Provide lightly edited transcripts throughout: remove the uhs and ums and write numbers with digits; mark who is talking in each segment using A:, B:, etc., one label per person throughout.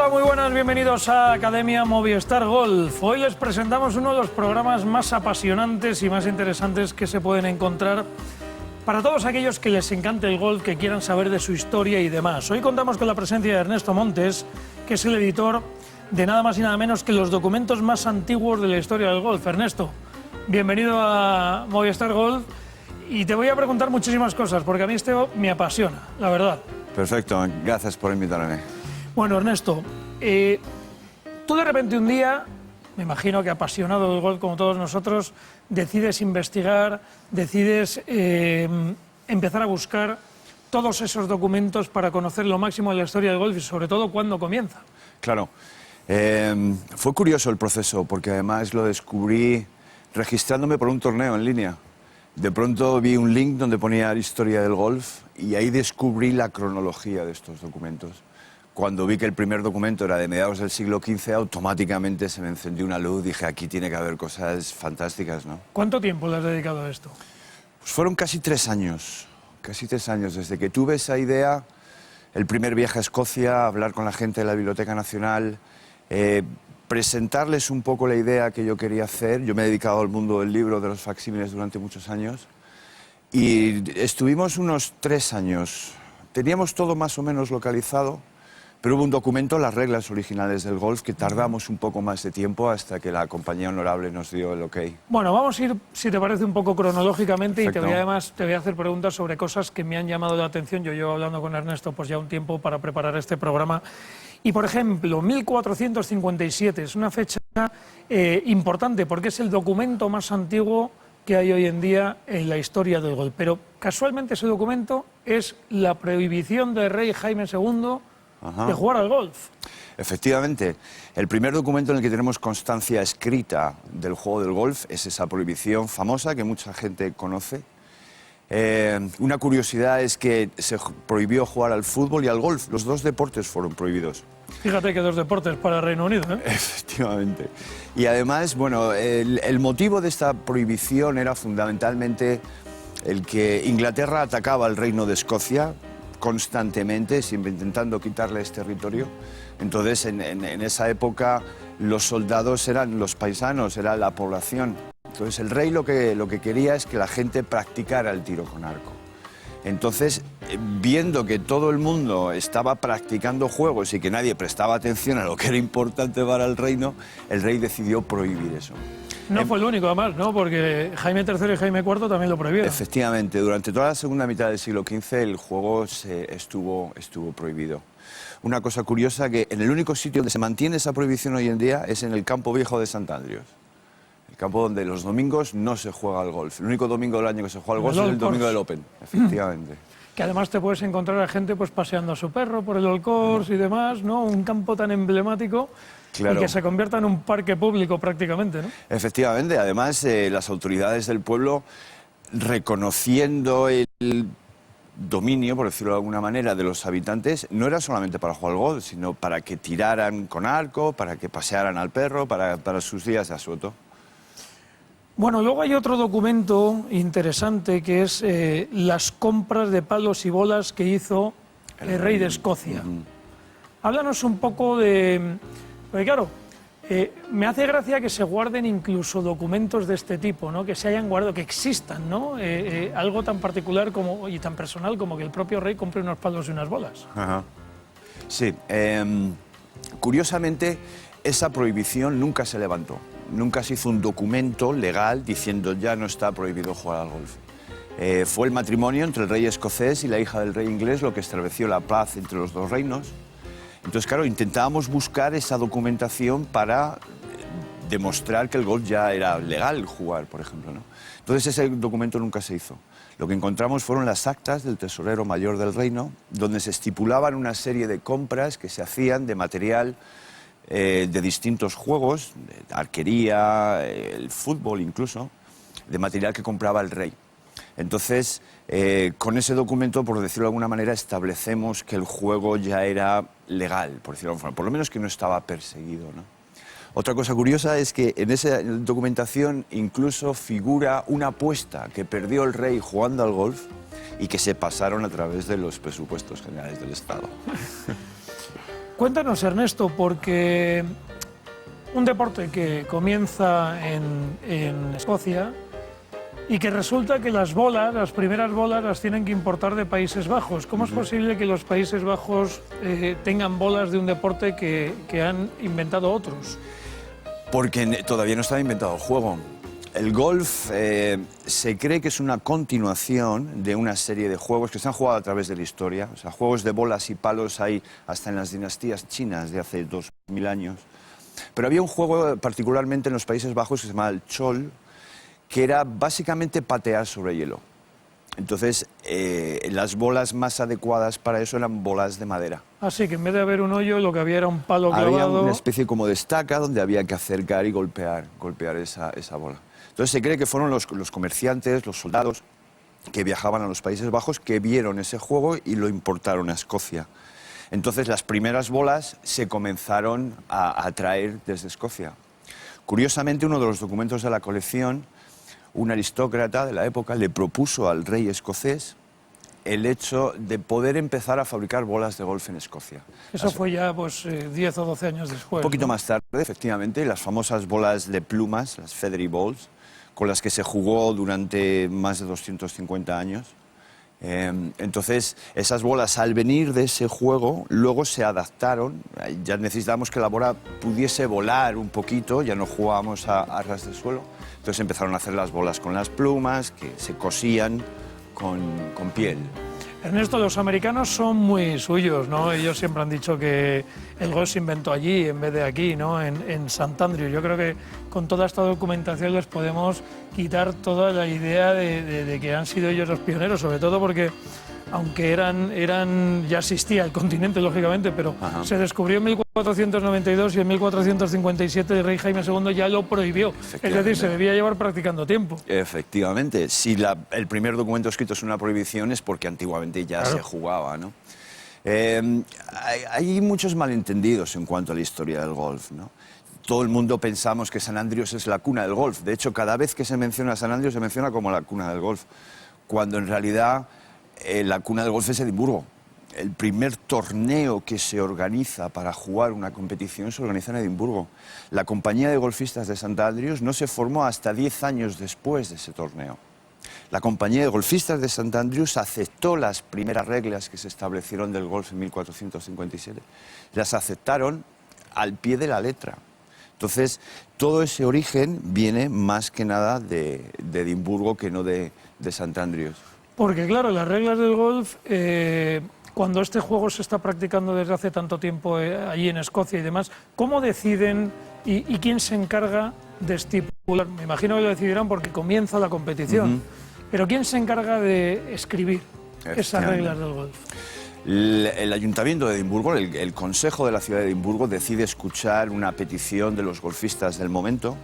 A: Hola, muy buenas, bienvenidos a Academia Movistar Golf. Hoy les presentamos uno de los programas más apasionantes y más interesantes que se pueden encontrar para todos aquellos que les encante el golf, que quieran saber de su historia y demás. Hoy contamos con la presencia de Ernesto Montes, que es el editor de nada más y nada menos que los documentos más antiguos de la historia del golf. Ernesto, bienvenido a Movistar Golf y te voy a preguntar muchísimas cosas, porque a mí esto me apasiona, la verdad.
B: Perfecto, gracias por invitarme.
A: Bueno, Ernesto, tú de repente un día, me imagino que apasionado del golf como todos nosotros, decides investigar, decides empezar a buscar todos esos documentos para conocer lo máximo de la historia del golf y sobre todo cuándo comienza.
B: Claro, fue curioso el proceso porque además lo descubrí registrándome por un torneo en línea. De pronto vi un link donde ponía historia del golf y ahí descubrí la cronología de estos documentos. Cuando vi que el primer documento era de mediados del siglo XV, automáticamente se me encendió una luz. Dije, aquí tiene que haber cosas fantásticas, ¿no?
A: ¿Cuánto tiempo le has dedicado a esto?
B: Pues fueron casi 3 años. Casi 3 años. Desde que tuve esa idea, el primer viaje a Escocia, hablar con la gente de la Biblioteca Nacional, presentarles un poco la idea que yo quería hacer. Yo me he dedicado al mundo del libro, de los facsímiles durante muchos años. Y estuvimos unos 3 años. Teníamos todo más o menos localizado. Pero hubo un documento, las reglas originales del golf, que tardamos un poco más de tiempo hasta que la compañía honorable nos dio el ok.
A: Bueno, vamos a ir, si te parece, un poco cronológicamente.
B: Perfecto.
A: Y además te voy a hacer preguntas sobre cosas que me han llamado la atención. Yo llevo hablando con Ernesto pues ya un tiempo para preparar este programa. Y, por ejemplo, 1457 es una fecha importante porque es el documento más antiguo que hay hoy en día en la historia del golf. Pero casualmente ese documento es la prohibición del rey Jaime II de jugar al golf.
B: Efectivamente, el primer documento en el que tenemos constancia escrita del juego del golf es esa prohibición famosa que mucha gente conoce. Una curiosidad es que se prohibió jugar al fútbol y al golf. Los dos deportes fueron prohibidos.
A: Fíjate que dos deportes para el Reino Unido, ¿eh?
B: Efectivamente. Y además, bueno, el motivo de esta prohibición era fundamentalmente el que Inglaterra atacaba al Reino de Escocia constantemente, siempre intentando quitarles territorio. Entonces, en esa época, los soldados eran los paisanos, era la población. Entonces, el rey lo que quería es que la gente practicara el tiro con arco. Entonces, viendo que todo el mundo estaba practicando juegos y que nadie prestaba atención a lo que era importante para el reino, el rey decidió prohibir eso.
A: No fue el único, además, ¿no? Porque Jaime III y Jaime IV también lo prohibieron.
B: Efectivamente, durante toda la segunda mitad del siglo XV el juego estuvo prohibido. Una cosa curiosa, que en el único sitio donde se mantiene esa prohibición hoy en día es en el Campo Viejo de Sant Andrews. El campo donde los domingos no se juega al golf. El único domingo del año que se juega al golf es el domingo del Open, efectivamente.
A: Que además te puedes encontrar a gente pues paseando a su perro por el Old Course y demás, ¿no? Un campo tan emblemático. Claro. Y que se convierta en un parque público prácticamente, ¿no?
B: Efectivamente, además las autoridades del pueblo, reconociendo el dominio, por decirlo de alguna manera, de los habitantes, no era solamente para jugar al golf, sino para que tiraran con arco, para que pasearan al perro, para sus días de asueto.
A: Bueno, luego hay otro documento interesante que es las compras de palos y bolas que hizo el rey de Escocia. Háblanos un poco de... Porque claro, me hace gracia que se guarden incluso documentos de este tipo, ¿no? Que se hayan guardado, que existan, ¿no? Algo tan particular como, y tan personal como que el propio rey compre unos palos y unas bolas.
B: Ajá. Sí, curiosamente esa prohibición nunca se levantó. Nunca se hizo un documento legal diciendo ya no está prohibido jugar al golf. Fue el matrimonio entre el rey escocés y la hija del rey inglés lo que estableció la paz entre los dos reinos. Entonces, claro, intentábamos buscar esa documentación para demostrar que el golf ya era legal jugar, por ejemplo, ¿no? Entonces ese documento nunca se hizo. Lo que encontramos fueron las actas del tesorero mayor del reino, donde se estipulaban una serie de compras que se hacían de material de distintos juegos, de arquería, el fútbol incluso, de material que compraba el rey. Entonces, con ese documento, por decirlo de alguna manera, establecemos que el juego ya era legal, por decirlo de alguna forma, por lo menos que no estaba perseguido, ¿no? Otra cosa curiosa es que en esa documentación incluso figura una apuesta que perdió el rey jugando al golf y que se pasaron a través de los presupuestos generales del Estado.
A: Cuéntanos, Ernesto, porque un deporte que comienza en Escocia y que resulta que las primeras bolas, las tienen que importar de Países Bajos. ¿Cómo es posible que los Países Bajos tengan bolas de un deporte que han inventado otros?
B: Porque todavía no estaba inventado el juego. El golf se cree que es una continuación de una serie de juegos que se han jugado a través de la historia. O sea, juegos de bolas y palos hay hasta en las dinastías chinas de hace 2000 años. Pero había un juego particularmente en los Países Bajos que se llamaba el chol, que era básicamente patear sobre hielo. Entonces, las bolas más adecuadas para eso eran bolas de madera.
A: Así que en vez de haber un hoyo, lo que había era un palo clavado.
B: Había una especie como de estaca donde había que acercar y golpear esa bola. Entonces se cree que fueron los comerciantes, los soldados que viajaban a los Países Bajos que vieron ese juego y lo importaron a Escocia. Entonces las primeras bolas se comenzaron a traer desde Escocia. Curiosamente, uno de los documentos de la colección, un aristócrata de la época le propuso al rey escocés el hecho de poder empezar a fabricar bolas de golf en Escocia.
A: Eso fue ya 10 o 12 años después.
B: Un poquito
A: ¿no?
B: más tarde, efectivamente, las famosas bolas de plumas, las feathery balls, con las que se jugó durante más de 250 años. Entonces, esas bolas, al venir de ese juego, luego se adaptaron. Ya necesitábamos que la bola pudiese volar un poquito, ya no jugábamos a ras de suelo. Entonces empezaron a hacer las bolas con las plumas, que se cosían con piel.
A: Ernesto, los americanos son muy suyos, ¿no? Ellos siempre han dicho que el golf se inventó allí en vez de aquí, ¿no? En St. Andrews. Yo creo que con toda esta documentación les podemos quitar toda la idea de que han sido ellos los pioneros, sobre todo porque, aunque ya existía el continente, lógicamente, pero se descubrió en 1492 y en 1457 el rey Jaime II ya lo prohibió. Es decir, se debía llevar practicando tiempo.
B: Efectivamente. Si el primer documento escrito es una prohibición es porque antiguamente ya se jugaba, ¿no? Hay muchos malentendidos en cuanto a la historia del golf, ¿no? Todo el mundo pensamos que St. Andrews es la cuna del golf. De hecho, cada vez que se menciona St. Andrews se menciona como la cuna del golf, cuando en realidad la cuna del golf es Edimburgo. El primer torneo que se organiza para jugar una competición se organiza en Edimburgo. La compañía de golfistas de St. Andrews no se formó hasta 10 años después de ese torneo. La compañía de golfistas de St. Andrews aceptó las primeras reglas que se establecieron del golf en 1457. Las aceptaron al pie de la letra. Entonces, todo ese origen viene más que nada de Edimburgo que no de St. Andrews.
A: Porque claro, las reglas del golf, cuando este juego se está practicando desde hace tanto tiempo allí en Escocia y demás, ¿cómo deciden y quién se encarga de estipular? Me imagino que lo decidirán porque comienza la competición, pero ¿quién se encarga de escribir esas reglas del golf?
B: El Ayuntamiento de Edimburgo, el Consejo de la Ciudad de Edimburgo, decide escuchar una petición de los golfistas del momento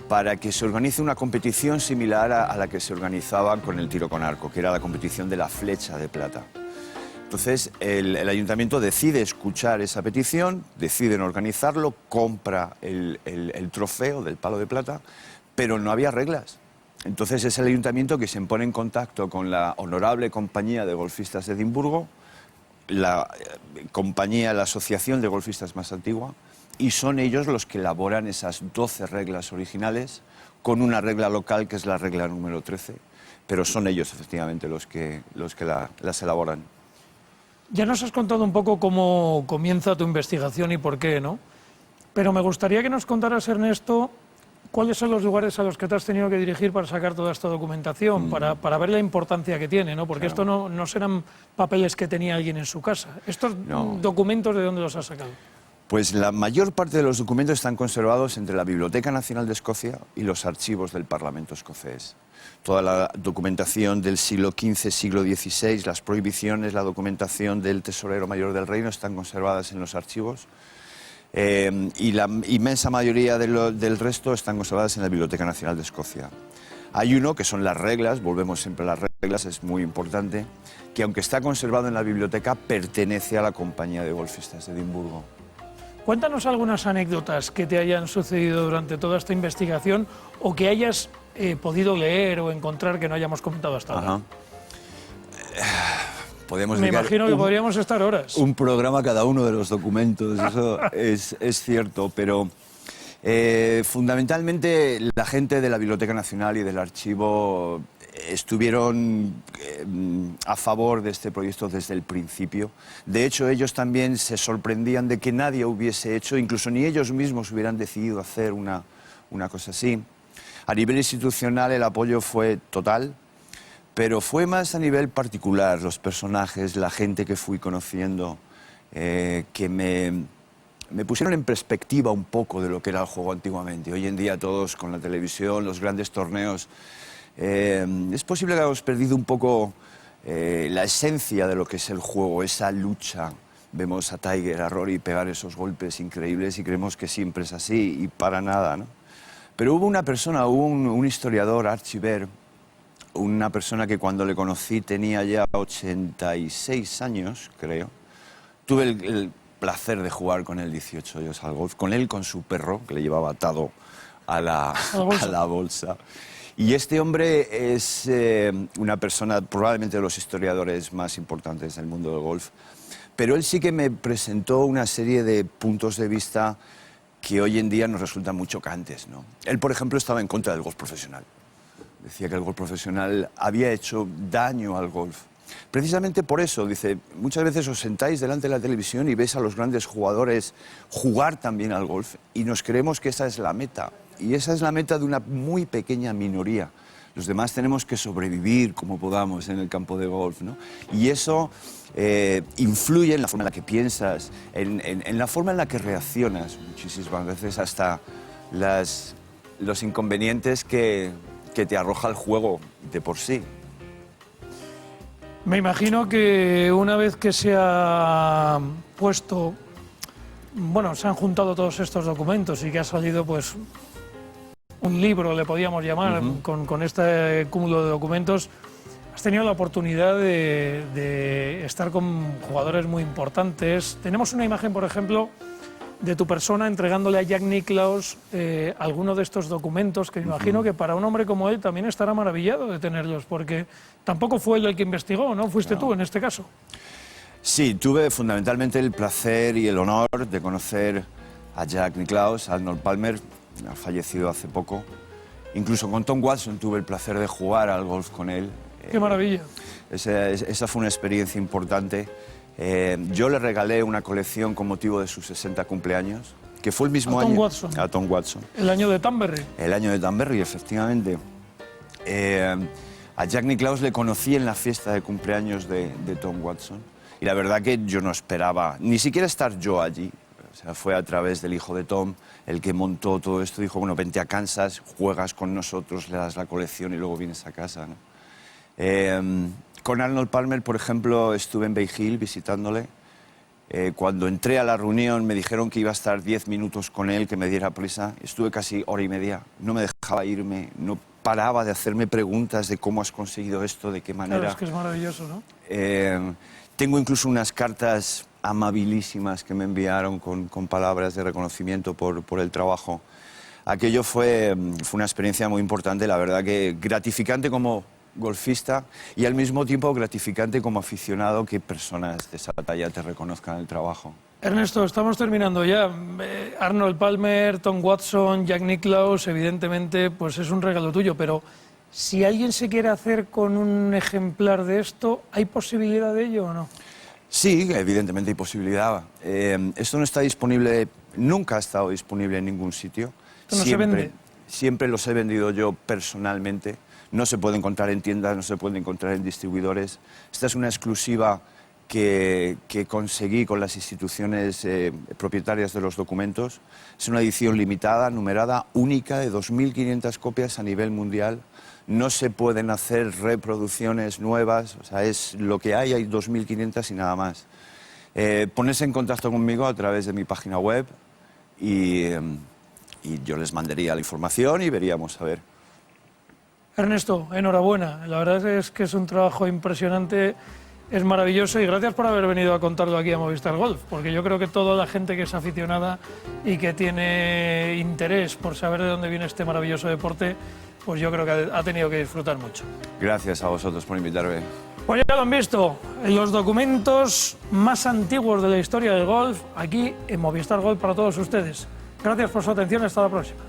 B: para que se organice una competición similar a la que se organizaba con el tiro con arco, que era la competición de la flecha de plata. Entonces, el ayuntamiento decide escuchar esa petición, deciden organizarlo, compra el trofeo del palo de plata, pero no había reglas. Entonces es el ayuntamiento que se pone en contacto con la Honorable Compañía de Golfistas de Edimburgo, la asociación de golfistas más antigua, y son ellos los que elaboran esas 12 reglas originales con una regla local que es la regla número 13, pero son ellos efectivamente los que las elaboran.
A: Ya nos has contado un poco cómo comienza tu investigación y por qué, ¿no? Pero me gustaría que nos contaras, Ernesto, cuáles son los lugares a los que te has tenido que dirigir para sacar toda esta documentación, para ver la importancia que tiene, ¿no? Porque esto no serán papeles que tenía alguien en su casa. ¿Estos documentos de dónde los has sacado?
B: Pues la mayor parte de los documentos están conservados entre la Biblioteca Nacional de Escocia y los archivos del Parlamento escocés. Toda la documentación del siglo XV, siglo XVI, las prohibiciones, la documentación del tesorero mayor del reino están conservadas en los archivos. Y la inmensa mayoría del resto están conservadas en la Biblioteca Nacional de Escocia. Hay uno que son las reglas, volvemos siempre a las reglas, es muy importante, que aunque está conservado en la biblioteca, pertenece a la Compañía de Golfistas de Edimburgo.
A: Cuéntanos algunas anécdotas que te hayan sucedido durante toda esta investigación o que hayas podido leer o encontrar que no hayamos comentado hasta ahora.
B: podemos
A: Me
B: dedicar
A: imagino que podríamos estar horas.
B: un programa a cada uno de los documentos, eso es cierto, pero fundamentalmente la gente de la Biblioteca Nacional y del Archivo estuvieron a favor de este proyecto desde el principio. De hecho, ellos también se sorprendían de que nadie hubiese hecho, incluso ni ellos mismos hubieran decidido hacer una cosa así. A nivel institucional el apoyo fue total, pero fue más a nivel particular, los personajes, la gente que fui conociendo, que me pusieron en perspectiva un poco de lo que era el juego antiguamente. Hoy en día todos con la televisión, los grandes torneos, es posible que hayamos perdido un poco la esencia de lo que es el juego, esa lucha. Vemos a Tiger, a Rory pegar esos golpes increíbles y creemos que siempre es así y para nada, ¿no? Pero hubo una persona, un historiador, Archie Baer, una persona que cuando le conocí tenía ya 86 años, creo. Tuve el placer de jugar con él 18 años al golf, con él, con su perro, que le llevaba atado a la bolsa. Y este hombre es una persona, probablemente de los historiadores más importantes del mundo del golf, pero él sí que me presentó una serie de puntos de vista que hoy en día nos resultan muy chocantes, ¿no? Él, por ejemplo, estaba en contra del golf profesional. Decía que el golf profesional había hecho daño al golf. Precisamente por eso, dice, muchas veces os sentáis delante de la televisión y ves a los grandes jugadores jugar también al golf y nos creemos que esa es la meta. Y esa es la meta de una muy pequeña minoría. Los demás tenemos que sobrevivir como podamos en el campo de golf, ¿no? Y eso influye en la forma en la que piensas, en la forma en la que reaccionas, muchísimas veces hasta los inconvenientes que te arroja el juego de por sí.
A: Me imagino que una vez que se ha puesto, bueno, se han juntado todos estos documentos y que ha salido, pues, un libro, le podíamos llamar, con este cúmulo de documentos, has tenido la oportunidad de estar con jugadores muy importantes. Tenemos una imagen, por ejemplo, de tu persona entregándole a Jack Nicklaus alguno de estos documentos, que me imagino que para un hombre como él también estará maravillado de tenerlos, porque tampoco fue él el que investigó, ¿no? Fuiste tú en este caso.
B: Sí, tuve fundamentalmente el placer y el honor de conocer a Jack Nicklaus, a Arnold Palmer, ha fallecido hace poco. Incluso con Tom Watson tuve el placer de jugar al golf con él.
A: ¡Qué maravilla!
B: Esa fue una experiencia importante. Yo le regalé una colección con motivo de sus 60 cumpleaños, que fue el mismo año...
A: Watson.
B: A Tom Watson.
A: El año de Tamberry.
B: El año de Tamberry, efectivamente. A Jack Nicklaus le conocí en la fiesta de cumpleaños de Tom Watson. Y la verdad que yo no esperaba ni siquiera estar yo allí. O sea, fue a través del hijo de Tom el que montó todo esto. Dijo, bueno, vente a Kansas, juegas con nosotros, le das la colección y luego vienes a casa, ¿no? Con Arnold Palmer, por ejemplo, estuve en Bay Hill visitándole. Cuando entré a la reunión me dijeron que iba a estar 10 minutos con él, que me diera prisa. Estuve casi hora y media, no me dejaba irme, no paraba de hacerme preguntas de cómo has conseguido esto, de qué manera.
A: Claro, es que es maravilloso, ¿no?
B: Tengo incluso unas cartas amabilísimas que me enviaron con palabras de reconocimiento por el trabajo. Aquello fue una experiencia muy importante, la verdad que gratificante como golfista y al mismo tiempo gratificante como aficionado que personas de esa talla te reconozcan el trabajo.
A: Ernesto, estamos terminando ya. Arnold Palmer, Tom Watson, Jack Nicklaus, evidentemente, pues es un regalo tuyo, pero si alguien se quiere hacer con un ejemplar de esto, ¿hay posibilidad de ello o no?
B: Sí, evidentemente hay posibilidad. Esto no está disponible, nunca ha estado disponible en ningún sitio.
A: ¿Esto no se vende?
B: Siempre los he vendido yo personalmente. No se puede encontrar en tiendas, no se puede encontrar en distribuidores. Esta es una exclusiva que conseguí con las instituciones propietarias de los documentos. Es una edición limitada, numerada, única, de 2.500 copias a nivel mundial. No se pueden hacer reproducciones nuevas, o sea, es lo que hay 2.500 y nada más. Ponerse en contacto conmigo a través de mi página web y yo les mandaría la información y veríamos a ver.
A: Ernesto, enhorabuena. La verdad es que es un trabajo impresionante, es maravilloso y gracias por haber venido a contarlo aquí a Movistar Golf, porque yo creo que toda la gente que es aficionada y que tiene interés por saber de dónde viene este maravilloso deporte, pues yo creo que ha tenido que disfrutar mucho.
B: Gracias a vosotros por invitarme.
A: Pues ya lo han visto, los documentos más antiguos de la historia del golf, aquí en Movistar Golf para todos ustedes. Gracias por su atención, hasta la próxima.